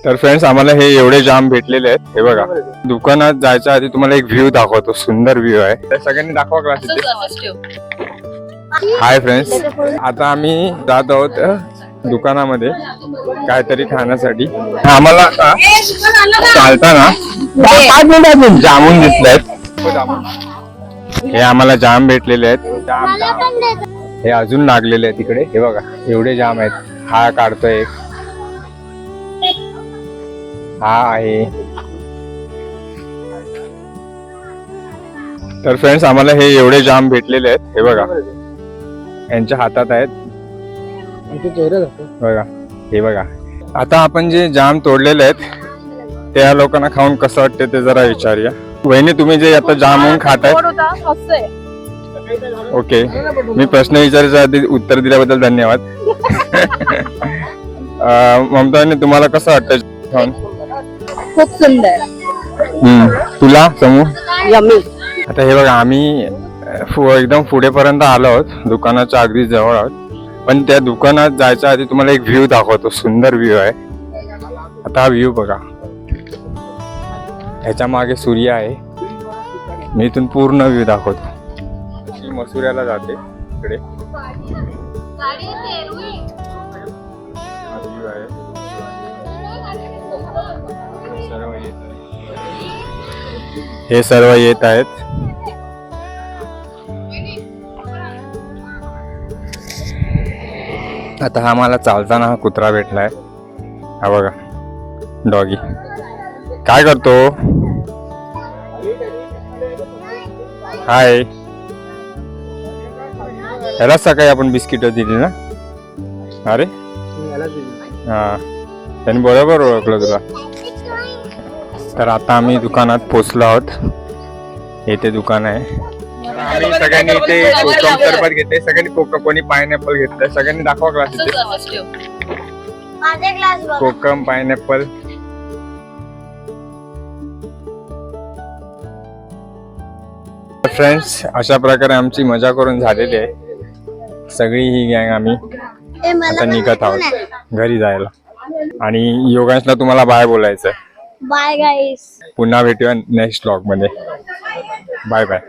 तर फ्रेंड्स आम्हाला हे एवढे जाम भेटलेले आहेत. हे बघा, दुकानात जायच्या आधी तुम्हाला एक व्ह्यू दाखवतो. सुंदर व्ह्यू आहे. तर सगळ्यांनी दाखवा क्लास इथे. हाय फ्रेंड्स, आता आम्ही जात आहोत दुकानामध्ये काहीतरी खाण्यासाठी. आम्हाला चालताना जामून दिसलेत. हे आम्हाला जाम भेटलेले आहेत. हे अजून लागलेले आहेत तिकडे. हे बघा एवढे जाम आहेत. हा काढतोय एक, हा आहे. तर फ्रेंड्स आम्हाला हे एवढे जाम भेटलेले आहेत. हे बघा यांच्या हातात आहेत. बघा हे बघा. आता आपण जे जाम तोडलेले आहेत त्या लोकांना खाऊन कसं वाटते ते जरा विचारूया. वहिनी, तुम्ही जे आता जामून खाताय, ओके, मी प्रश्न विचारायच्या आधी उत्तर दिल्याबद्दल धन्यवाद. ममताने तुम्हाला कसं वाटतं खाऊन? खूप सुंदर. तुला समू? यम्मी. आता हे बघा आम्ही एकदम पुढेपर्यंत आलो आहोत. दुकानाच्या अगदी जवळ आहोत. पण त्या दुकानात जायच्या आधी तुम्हाला एक व्ह्यू दाखवतो. सुंदर व्ह्यू आहे. आता हा व्ह्यू बघा. ह्याच्या मागे सूर्य आहे. मी इथून पूर्ण व्ह्यू दाखवतो. मी मसुऱ्याला जाते इकडे. हे सर्व येत आहेत. आता हा मला चालताना हा कुत्रा भेटलाय. हा बघा डॉगी. काय करतो? हाय. ह्याला सकाळी आपण बिस्किट दिली ना? अरे हा, त्यांनी बरोबर ओळखलं तुला. तर आता आम्ही दुकानात पोचलो आहोत. येथे दुकान आहे. आम्ही सगळ्यांनी इथे कोकम सरबत घेतले. सगळ्यांनी कोणी पायनॅपल घेतलंय. सगळ्यांनी दाखवा क्लास इथे. कोकम पायनॅपल. फ्रेंड्स अशा प्रकारे आमची मजा करून झालेली आहे. सगळी ही गँग आम्ही आता निघत आहोत घरी जायला. आणि योगांशला तुम्हाला बाय बोलायचं. Bye guys. पुन्हा भेटूया नेक्स्ट व्लॉग मध्ये. Bye bye.